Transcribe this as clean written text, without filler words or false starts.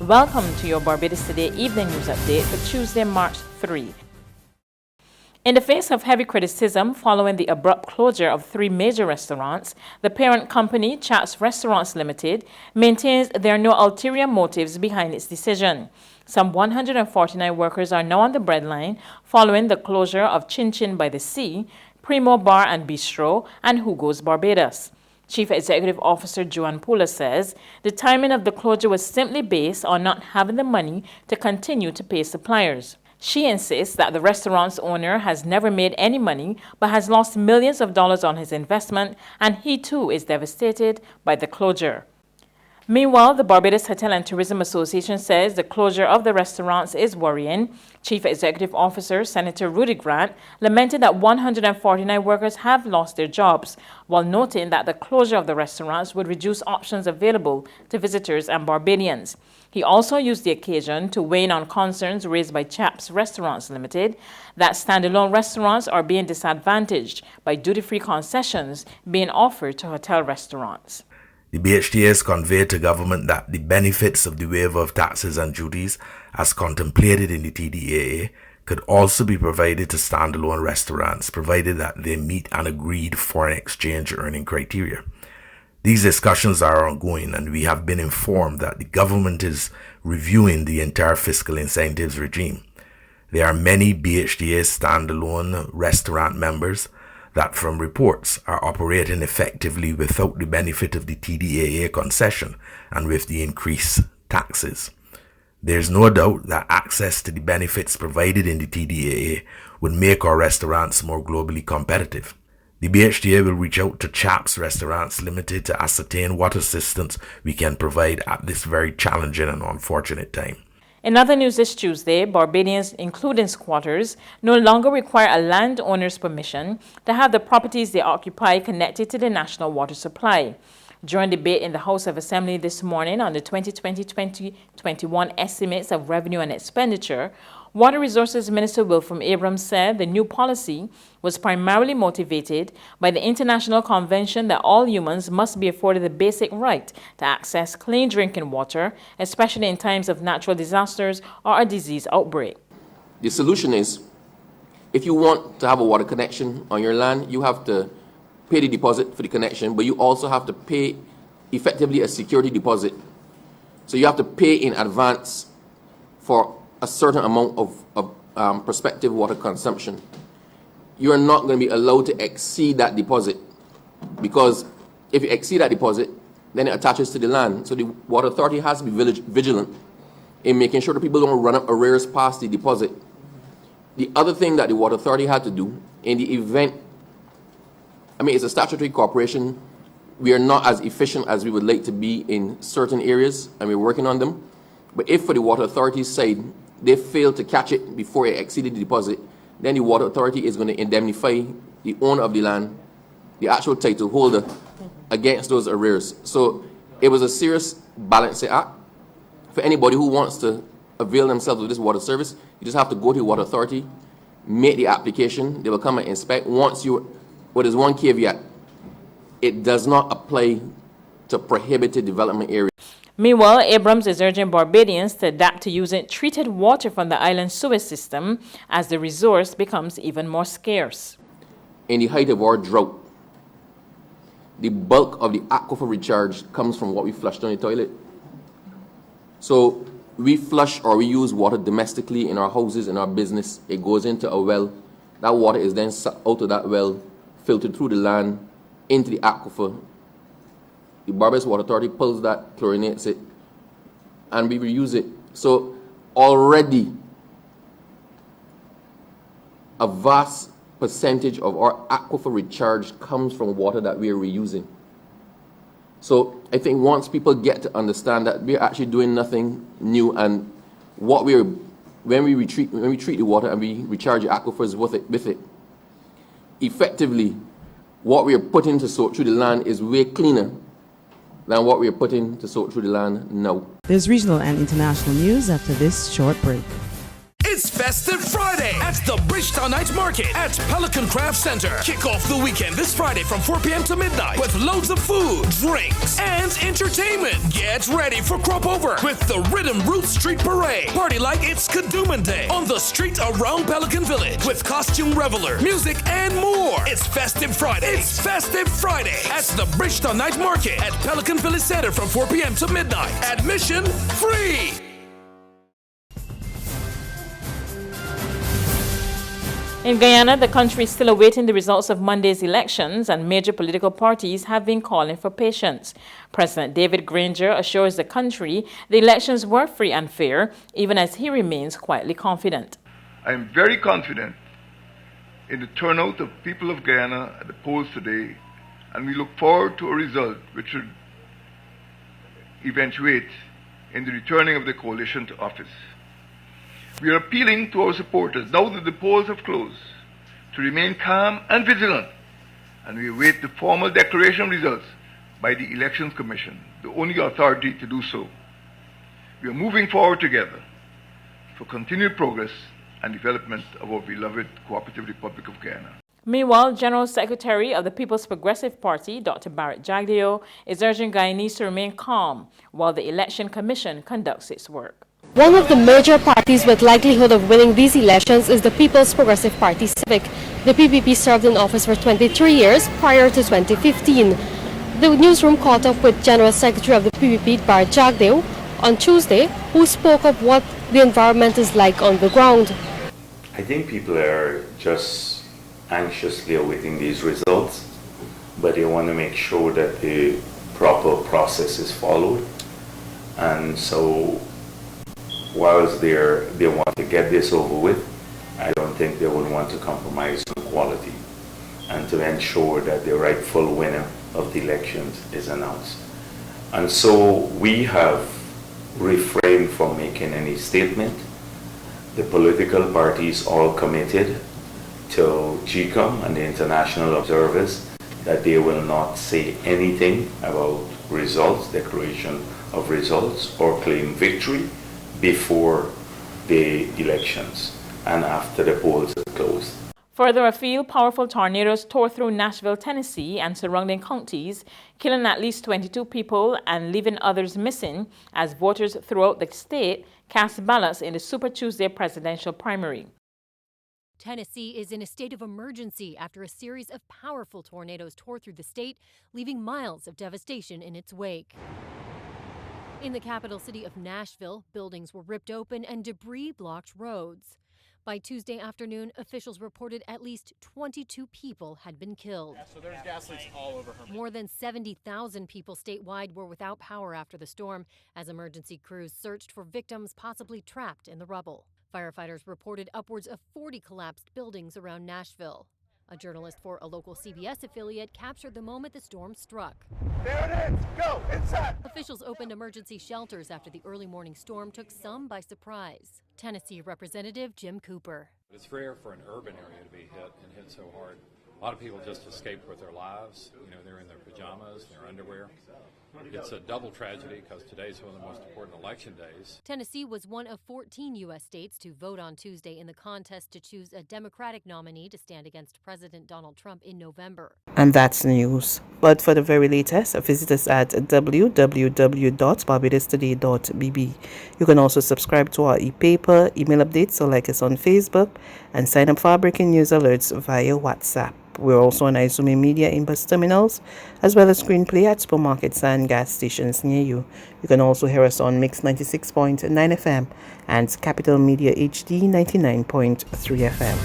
Welcome to your Barbados Today Evening News Update for Tuesday, March 3. In the face of heavy criticism following the abrupt closure of 3 major restaurants, the parent company, Chaps Restaurants Limited, maintains there are no ulterior motives behind its decision. Some 149 workers are now on the breadline following the closure of Chin Chin by the Sea, Primo Bar and Bistro, and Hugo's Barbados. Chief Executive Officer Joanne Pula says the timing of the closure was simply based on not having the money to continue to pay suppliers. She insists that the restaurant's owner has never made any money but has lost millions of dollars on his investment, and he too is devastated by the closure. Meanwhile, the Barbados Hotel and Tourism Association says the closure of the restaurants is worrying. Chief Executive Officer Senator Rudy Grant lamented that 149 workers have lost their jobs, while noting that the closure of the restaurants would reduce options available to visitors and Barbadians. He also used the occasion to weigh in on concerns raised by Chaps Restaurants Limited that standalone restaurants are being disadvantaged by duty-free concessions being offered to hotel restaurants. The BHTA has conveyed to government that the benefits of the waiver of taxes and duties, as contemplated in the TDAA, could also be provided to standalone restaurants, provided that they meet an agreed foreign exchange earning criteria. These discussions are ongoing, and we have been informed that the government is reviewing the entire fiscal incentives regime. There are many BHTA standalone restaurant members that, from reports, are operating effectively without the benefit of the TDAA concession and with the increased taxes. There is no doubt that access to the benefits provided in the TDAA would make our restaurants more globally competitive. The BHTA will reach out to Chaps Restaurants Limited to ascertain what assistance we can provide at this very challenging and unfortunate time. In other news this Tuesday, Barbadians, including squatters, no longer require a landowner's permission to have the properties they occupy connected to the national water supply. During debate in the House of Assembly this morning on the 2020-2021 estimates of revenue and expenditure, Water Resources Minister Wilfram Abrams said the new policy was primarily motivated by the International Convention that all humans must be afforded the basic right to access clean drinking water, especially in times of natural disasters or a disease outbreak. The solution is, if you want to have a water connection on your land, you have to pay the deposit for the connection, but you also have to pay effectively a security deposit. So you have to pay in advance for a certain amount of prospective water consumption. You are not going to be allowed to exceed that deposit, because if you exceed that deposit, then it attaches to the land. So the Water Authority has to be vigilant in making sure that people don't run up arrears past the deposit. The other thing that the Water Authority had to do in the event, it's a statutory corporation, we are not as efficient as we would like to be in certain areas, and we're working on them. But if for the Water Authority's side, they fail to catch it before it exceeded the deposit, then the Water Authority is going to indemnify the owner of the land, the actual title holder, against those arrears. So it was a serious balancing act. For anybody who wants to avail themselves of this water service, you just have to go to the Water Authority, make the application, they will come and inspect. But there's one caveat: it does not apply to prohibited development areas. Meanwhile, Abrams is urging Barbadians to adapt to using treated water from the island sewage system as the resource becomes even more scarce. In the height of our drought, the bulk of the aquifer recharge comes from what we flush down the toilet. So we flush or we use water domestically in our houses, in our business. It goes into a well. That water is then sucked out of that well, filtered through the land into the aquifer. The Barbados Water Authority pulls that, chlorinates it, and we reuse it. So already a vast percentage of our aquifer recharge comes from water that we are reusing. So I think once people get to understand that we're actually doing nothing new, and when we treat the water and we recharge the aquifers with it, effectively what we are putting to soak through the land is way cleaner than what we are putting to soak through the land now. There's regional and international news after this short break. It's Festive Friday at the Bridgetown Night Market at Pelican Craft Center. Kick off the weekend this Friday from 4 p.m. to midnight with loads of food, drinks, and entertainment. Get ready for Crop Over with the Rhythm Roots Street Parade. Party like it's Kadooman Day on the street around Pelican Village with costume reveler, music, and more. It's Festive Friday. It's Festive Friday at the Bridgetown Night Market at Pelican Village Center from 4 p.m. to midnight. Admission free. In Guyana, the country is still awaiting the results of Monday's elections, and major political parties have been calling for patience. President David Granger assures the country the elections were free and fair, even as he remains quietly confident. I am very confident in the turnout of people of Guyana at the polls today, and we look forward to a result which should eventuate in the returning of the coalition to office. We are appealing to our supporters, now that the polls have closed, to remain calm and vigilant, and we await the formal declaration results by the Elections Commission, the only authority to do so. We are moving forward together for continued progress and development of our beloved Cooperative Republic of Guyana. Meanwhile, General Secretary of the People's Progressive Party, Dr. Barrett Jagdeo, is urging Guyanese to remain calm while the Election Commission conducts its work. One of the major parties with likelihood of winning these elections is the People's Progressive Party Civic. The PPP served in office for 23 years prior to 2015. The newsroom caught up with General Secretary of the PPP, Barrett Jagdeo, on Tuesday, who spoke of what the environment is like on the ground. I think people are just anxiously awaiting these results, but they want to make sure that the proper process is followed. And so whilst they want to get this over with, I don't think they would want to compromise on quality and to ensure that the rightful winner of the elections is announced. And so we have refrained from making any statement. The political parties all committed to GCOM and the international observers that they will not say anything about results, declaration of results, or claim victory before the elections and after the polls are closed. Further afield, powerful tornadoes tore through Nashville, Tennessee and surrounding counties, killing at least 22 people and leaving others missing as voters throughout the state cast ballots in the Super Tuesday presidential primary. Tennessee is in a state of emergency after a series of powerful tornadoes tore through the state, leaving miles of devastation in its wake. In the capital city of Nashville, buildings were ripped open and debris blocked roads. By Tuesday afternoon, officials reported at least 22 people had been killed. So there's gas leaks all over her. More than 70,000 people statewide were without power after the storm, as emergency crews searched for victims possibly trapped in the rubble. Firefighters reported upwards of 40 collapsed buildings around Nashville. A journalist for a local CBS affiliate captured the moment the storm struck. There it is! Go! Inside! Officials opened emergency shelters after the early morning storm took some by surprise. Tennessee Representative Jim Cooper. It's rare for an urban area to be hit and hit so hard. A lot of people just escaped with their lives. You know, they're in their pajamas, their underwear. It's a double tragedy because today's one of the most important election days. Tennessee was one of 14 U.S. states to vote on Tuesday in the contest to choose a Democratic nominee to stand against President Donald Trump in November. And that's news. But for the very latest, visit us at www.barbadostoday.bb. You can also subscribe to our e-paper, email updates, or like us on Facebook, and sign up for our breaking news alerts via WhatsApp. We're also on Izumi Media in bus terminals, as well as screenplay at supermarkets and gas stations near you. You can also hear us on Mix 96.9 FM and Capital Media HD 99.3 FM.